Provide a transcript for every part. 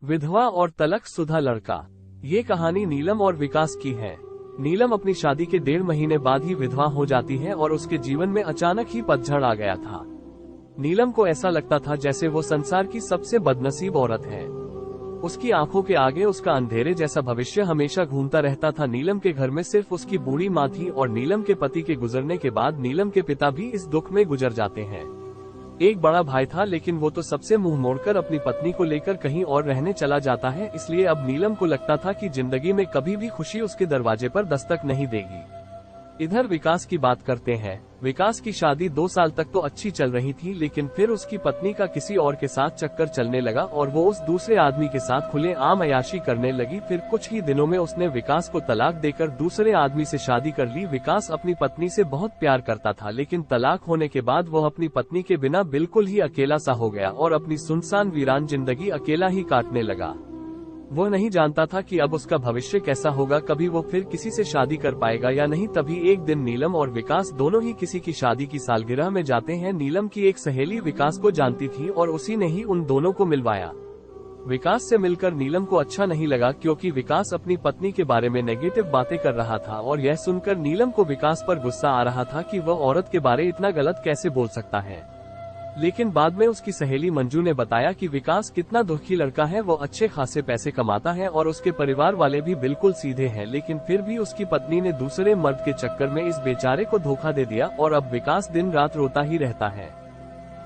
विधवा और तलाकशुदा लड़का। ये कहानी नीलम और विकास की है। नीलम अपनी शादी के 1.5 महीने बाद ही विधवा हो जाती है और उसके जीवन में अचानक ही पतझड़ आ गया था। नीलम को ऐसा लगता था जैसे वो संसार की सबसे बदनसीब औरत है। उसकी आंखों के आगे उसका अंधेरे जैसा भविष्य हमेशा घूमता रहता था। नीलम के घर में सिर्फ उसकी बूढ़ी माँ थी और नीलम के पति के गुजरने के बाद नीलम के पिता भी इस दुख में गुजर जाते हैं। एक बड़ा भाई था, लेकिन वो तो सबसे मुंह मोड़कर अपनी पत्नी को लेकर कहीं और रहने चला जाता है। इसलिए अब नीलम को लगता था कि जिंदगी में कभी भी खुशी उसके दरवाजे पर दस्तक नहीं देगी। इधर विकास की बात करते हैं। विकास की शादी 2 साल तक तो अच्छी चल रही थी, लेकिन फिर उसकी पत्नी का किसी और के साथ चक्कर चलने लगा और वो उस दूसरे आदमी के साथ खुलेआम अय्याशी करने लगी। फिर कुछ ही दिनों में उसने विकास को तलाक देकर दूसरे आदमी से शादी कर ली। विकास अपनी पत्नी से बहुत प्यार करता था, लेकिन तलाक होने के बाद वो अपनी पत्नी के बिना बिल्कुल ही अकेला सा हो गया और अपनी सुनसान वीरान जिंदगी अकेला ही काटने लगा। वो नहीं जानता था कि अब उसका भविष्य कैसा होगा, कभी वो फिर किसी से शादी कर पाएगा या नहीं। तभी एक दिन नीलम और विकास दोनों ही किसी की शादी की सालगिरह में जाते हैं। नीलम की एक सहेली विकास को जानती थी और उसी ने ही उन दोनों को मिलवाया। विकास से मिलकर नीलम को अच्छा नहीं लगा, क्योंकि विकास अपनी पत्नी के बारे में नेगेटिव बातें कर रहा था और यह सुनकर नीलम को विकास पर गुस्सा आ रहा था कि वह औरत के बारे इतना गलत कैसे बोल सकता है। लेकिन बाद में उसकी सहेली मंजू ने बताया कि विकास कितना दुखी लड़का है। वो अच्छे खासे पैसे कमाता है और उसके परिवार वाले भी बिल्कुल सीधे हैं, लेकिन फिर भी उसकी पत्नी ने दूसरे मर्द के चक्कर में इस बेचारे को धोखा दे दिया और अब विकास दिन रात रोता ही रहता है।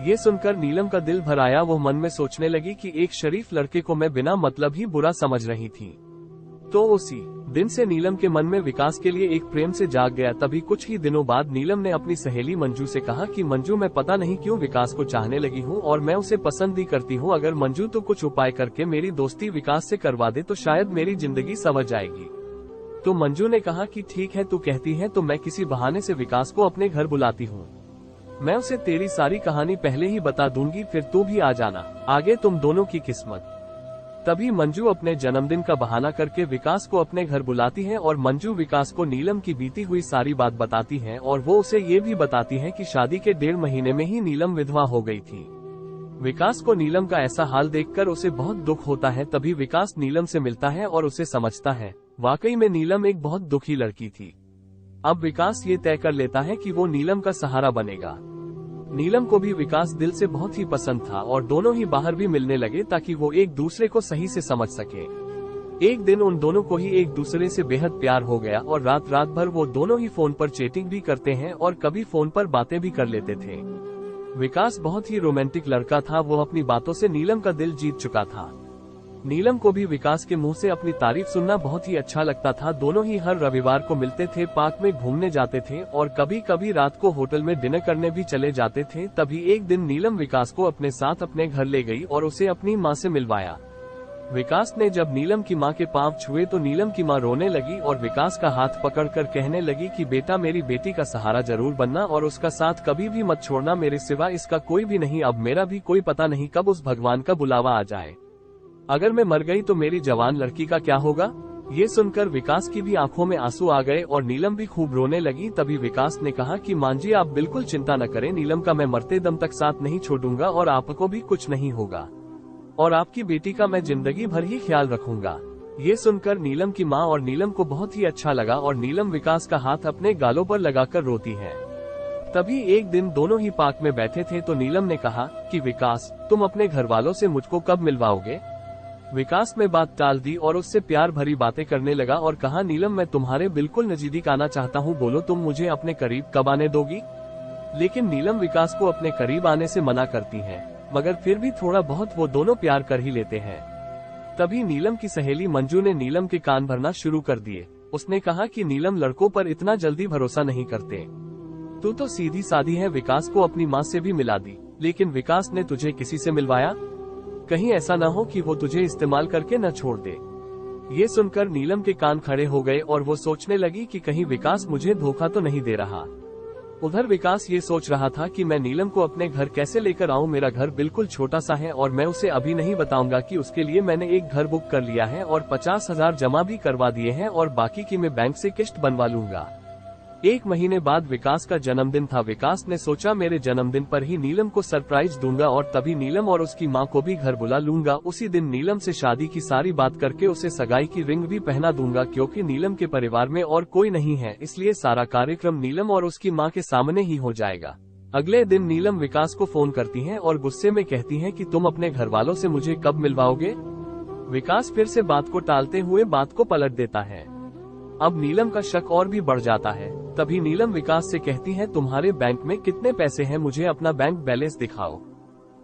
ये सुनकर नीलम का दिल भर आया। वो मन में सोचने लगी कि एक शरीफ लड़के को मैं बिना मतलब ही बुरा समझ रही थी। तो उसी दिन से नीलम के मन में विकास के लिए एक प्रेम से जाग गया। तभी कुछ ही दिनों बाद नीलम ने अपनी सहेली मंजू से कहा कि मंजू, मैं पता नहीं क्यों विकास को चाहने लगी हूँ और मैं उसे पसंद भी करती हूँ। अगर मंजू तो कुछ उपाय करके मेरी दोस्ती विकास से करवा दे तो शायद मेरी जिंदगी संवर जाएगी। तो मंजू ने कहा कि ठीक है, तू कहती है तो मैं किसी बहाने से विकास को अपने घर बुलाती हूँ। मैं उसे तेरी सारी कहानी पहले ही बता दूंगी, फिर तू भी आ जाना, आगे तुम दोनों की किस्मत। तभी मंजू अपने जन्मदिन का बहाना करके विकास को अपने घर बुलाती है और मंजू विकास को नीलम की बीती हुई सारी बात बताती है और वो उसे ये भी बताती है कि शादी के 1.5 महीने में ही नीलम विधवा हो गई थी। विकास को नीलम का ऐसा हाल देखकर उसे बहुत दुख होता है। तभी विकास नीलम से मिलता है और उसे समझता है वाकई में नीलम एक बहुत दुखी लड़की थी। अब विकास ये तय कर लेता है कि वो नीलम का सहारा बनेगा। नीलम को भी विकास दिल से बहुत ही पसंद था और दोनों ही बाहर भी मिलने लगे ताकि वो एक दूसरे को सही से समझ सके। एक दिन उन दोनों को ही एक दूसरे से बेहद प्यार हो गया और रात रात भर वो दोनों ही फोन पर चैटिंग भी करते हैं और कभी फोन पर बातें भी कर लेते थे। विकास बहुत ही रोमांटिक लड़का था। वो अपनी बातों से नीलम का दिल जीत चुका था। नीलम को भी विकास के मुंह से अपनी तारीफ सुनना बहुत ही अच्छा लगता था। दोनों ही हर रविवार को मिलते थे, पार्क में घूमने जाते थे और कभी कभी रात को होटल में डिनर करने भी चले जाते थे। तभी एक दिन नीलम विकास को अपने साथ अपने घर ले गई और उसे अपनी माँ से मिलवाया। विकास ने जब नीलम की माँ के पांव छुए तो नीलम की माँ रोने लगी और विकास का हाथ पकड़कर कहने लगी कि बेटा, मेरी बेटी का सहारा जरूर बनना और उसका साथ कभी भी मत छोड़ना, मेरे सिवा इसका कोई भी नहीं। अब मेरा भी कोई पता नहीं कब उस भगवान का बुलावा आ जाए। अगर मैं मर गई तो मेरी जवान लड़की का क्या होगा। ये सुनकर विकास की भी आंखों में आंसू आ गए और नीलम भी खूब रोने लगी। तभी विकास ने कहा कि मां जी, आप बिल्कुल चिंता न करें, नीलम का मैं मरते दम तक साथ नहीं छोड़ूंगा और आपको भी कुछ नहीं होगा और आपकी बेटी का मैं जिंदगी भर ही ख्याल रखूंगा। ये सुनकर नीलम की माँ और नीलम को बहुत ही अच्छा लगा और नीलम विकास का हाथ अपने गालों पर लगाकर रोती है। तभी एक दिन दोनों ही पार्क में बैठे थे तो नीलम ने कहा कि विकास, तुम अपने घर वालों से मुझको कब मिलवाओगे। विकास ने बात टाल दी और उससे प्यार भरी बातें करने लगा और कहा, नीलम, मैं तुम्हारे बिल्कुल नजदीक आना चाहता हूँ, बोलो तुम मुझे अपने करीब कब आने दोगी। लेकिन नीलम विकास को अपने करीब आने से मना करती है, मगर फिर भी थोड़ा बहुत वो दोनों प्यार कर ही लेते हैं। तभी नीलम की सहेली मंजू ने नीलम के कान भरना शुरू कर दिए। उसने कहा कि नीलम लड़कों पर इतना जल्दी भरोसा नहीं करते, तू तो सीधी सादी है। विकास को अपनी माँ से भी मिला दी, लेकिन विकास ने तुझे किसी से मिलवाया, कहीं ऐसा न हो कि वो तुझे इस्तेमाल करके न छोड़ दे। ये सुनकर नीलम के कान खड़े हो गए और वो सोचने लगी कि कहीं विकास मुझे धोखा तो नहीं दे रहा। उधर विकास ये सोच रहा था कि मैं नीलम को अपने घर कैसे लेकर आऊं। मेरा घर बिल्कुल छोटा सा है और मैं उसे अभी नहीं बताऊंगा कि उसके लिए मैंने एक घर बुक कर लिया है और 50,000 जमा भी करवा दिए हैं और बाकी की मैं बैंक से किश्त बनवा लूंगा। 1 महीने बाद विकास का जन्मदिन था। विकास ने सोचा मेरे जन्मदिन पर ही नीलम को सरप्राइज दूंगा और तभी नीलम और उसकी माँ को भी घर बुला लूंगा। उसी दिन नीलम से शादी की सारी बात करके उसे सगाई की रिंग भी पहना दूंगा, क्योंकि नीलम के परिवार में और कोई नहीं है, इसलिए सारा कार्यक्रम नीलम और उसकी माँ के सामने ही हो जाएगा। अगले दिन नीलम विकास को फोन करती है और गुस्से में कहती है कि तुम अपने घर वालों से मुझे कब मिलवाओगे। विकास फिर से बात को टालते हुए बात को पलट देता है। अब नीलम का शक और भी बढ़ जाता है। तभी नीलम विकास से कहती है तुम्हारे बैंक में कितने पैसे हैं, मुझे अपना बैंक बैलेंस दिखाओ।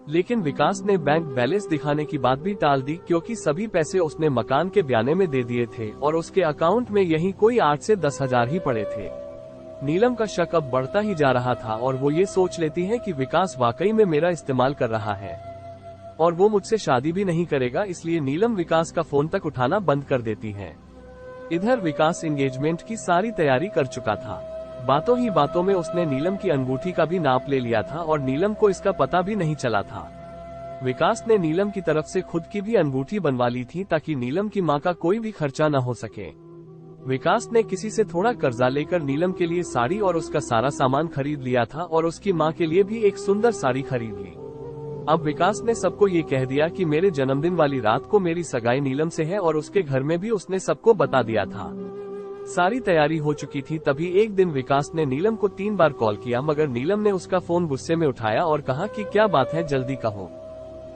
लेकिन विकास ने बैंक बैलेंस दिखाने की बात भी टाल दी, क्योंकि सभी पैसे उसने मकान के ब्याने में दे दिए थे और उसके अकाउंट में यही कोई 8 से 10 हजार ही पड़े थे। नीलम का शक अब बढ़ता ही जा रहा था और वो ये सोच लेती है कि विकास वाकई में मेरा इस्तेमाल कर रहा है और वो मुझसे शादी भी नहीं करेगा, इसलिए नीलम विकास का फोन तक उठाना बंद कर देती है। इधर विकास एंगेजमेंट की सारी तैयारी कर चुका था। बातों ही बातों में उसने नीलम की अंगूठी का भी नाप ले लिया था और नीलम को इसका पता भी नहीं चला था। विकास ने नीलम की तरफ से खुद की भी अंगूठी बनवा ली थी ताकि नीलम की माँ का कोई भी खर्चा न हो सके। विकास ने किसी से थोड़ा कर्जा लेकर नीलम के लिए साड़ी और उसका सारा सामान खरीद लिया था और उसकी माँ के लिए भी एक सुंदर साड़ी खरीद ली। अब विकास ने सबको ये कह दिया कि मेरे जन्मदिन वाली रात को मेरी सगाई नीलम से है और उसके घर में भी उसने सबको बता दिया था। सारी तैयारी हो चुकी थी। तभी एक दिन विकास ने नीलम को 3 बार कॉल किया, मगर नीलम ने उसका फोन गुस्से में उठाया और कहा कि क्या बात है, जल्दी कहो।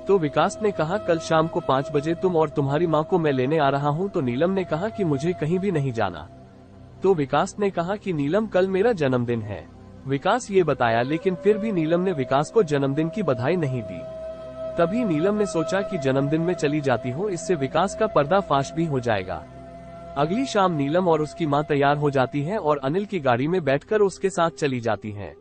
तो विकास ने कहा कल शाम को 5 बजे तुम और तुम्हारी माँ को मैं लेने आ रहा हूँ। तो नीलम ने कहा कि मुझे कहीं भी नहीं जाना। तो विकास ने कहा कि नीलम कल मेरा जन्मदिन है। विकास ये बताया, लेकिन फिर भी नीलम ने विकास को जन्मदिन की बधाई नहीं दी। तभी नीलम ने सोचा कि जन्मदिन में चली जाती हूँ, इससे विकास का पर्दाफाश भी हो जाएगा। अगली शाम नीलम और उसकी माँ तैयार हो जाती है और अनिल की गाड़ी में बैठकर उसके साथ चली जाती है।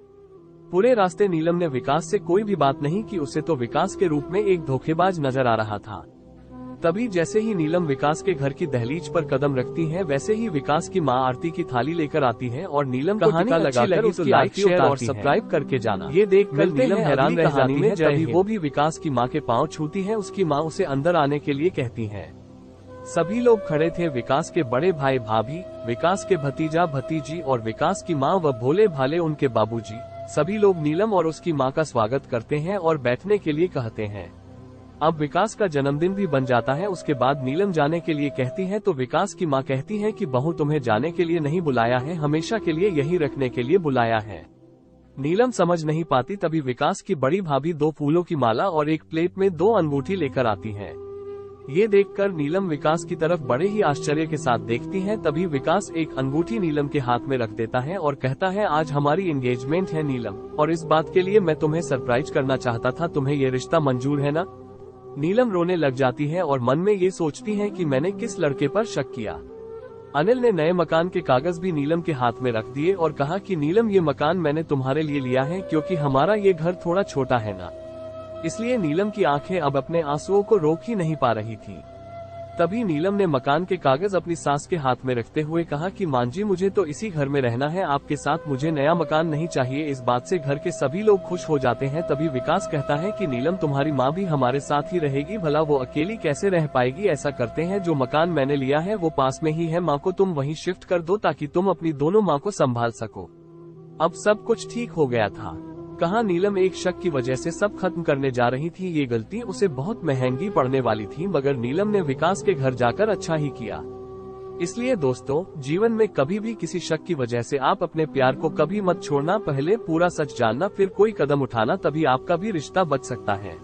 पूरे रास्ते नीलम ने विकास से कोई भी बात नहीं की, उसे तो विकास के रूप में एक धोखेबाज नजर आ रहा था। तभी जैसे ही नीलम विकास के घर की दहलीज पर कदम रखती है, वैसे ही विकास की माँ आरती की थाली लेकर आती है और नीलम को टीका लगाकर उसकी लाइक शेयर और सब्सक्राइब करके जाना। ये देखकर नीलम हैरान रह जाती है। तभी वो भी विकास की माँ के पाँव छूती है। उसकी माँ उसे अंदर आने के लिए कहती है। सभी लोग खड़े थे, विकास के बड़े भाई भाभी, विकास के भतीजा भतीजी और विकास की माँ व भोले भाले उनके बाबूजी। सभी लोग नीलम और उसकी माँ का स्वागत करते हैं और बैठने के लिए कहते हैं। अब विकास का जन्मदिन भी बन जाता है। उसके बाद नीलम जाने के लिए कहती है तो विकास की माँ कहती है कि बहू तुम्हें जाने के लिए नहीं बुलाया है, हमेशा के लिए यही रखने के लिए बुलाया है। नीलम समझ नहीं पाती। तभी विकास की बड़ी भाभी 2 फूलों की माला और एक प्लेट में 2 अंगूठी लेकर आती है। ये देखकर नीलम विकास की तरफ बड़े ही आश्चर्य के साथ देखती है। तभी विकास एक अंगूठी नीलम के हाथ में रख देता है और कहता है आज हमारी एंगेजमेंट है नीलम, और इस बात के लिए मैं तुम्हें सरप्राइज करना चाहता था। तुम्हें ये रिश्ता मंजूर है ना? नीलम रोने लग जाती है और मन में ये सोचती है कि मैंने किस लड़के पर शक किया। अनिल ने नए मकान के कागज भी नीलम के हाथ में रख दिए और कहा कि नीलम ये मकान मैंने तुम्हारे लिए लिया है, क्योंकि हमारा ये घर थोड़ा छोटा है ना, इसलिए नीलम की आंखें अब अपने आंसुओं को रोक ही नहीं पा रही थी। तभी नीलम ने मकान के कागज अपनी सास के हाथ में रखते हुए कहा कि मां जी मुझे तो इसी घर में रहना है आपके साथ, मुझे नया मकान नहीं चाहिए। इस बात से घर के सभी लोग खुश हो जाते हैं। तभी विकास कहता है कि नीलम तुम्हारी माँ भी हमारे साथ ही रहेगी, भला वो अकेली कैसे रह पाएगी। ऐसा करते हैं, जो मकान मैंने लिया है वो पास में ही है, माँ को तुम वहीं शिफ्ट कर दो ताकि तुम अपनी दोनों माँ को संभाल सको। अब सब कुछ ठीक हो गया था। कहा नीलम एक शक की वजह से सब खत्म करने जा रही थी। ये गलती उसे बहुत महंगी पड़ने वाली थी, मगर नीलम ने विकास के घर जाकर अच्छा ही किया। इसलिए दोस्तों, जीवन में कभी भी किसी शक की वजह से आप अपने प्यार को कभी मत छोड़ना। पहले पूरा सच जानना, फिर कोई कदम उठाना, तभी आपका भी रिश्ता बच सकता है।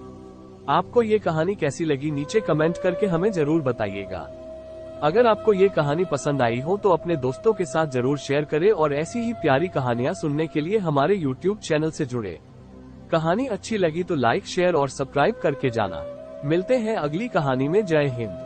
आपको ये कहानी कैसी लगी नीचे कमेंट करके हमें जरूर बताइएगा। अगर आपको ये कहानी पसंद आई हो तो अपने दोस्तों के साथ जरूर शेयर करें और ऐसी ही प्यारी कहानियां सुनने के लिए हमारे YouTube चैनल से जुड़े। कहानी अच्छी लगी तो लाइक शेयर और सब्सक्राइब करके जाना। मिलते हैं अगली कहानी में। जय हिंद।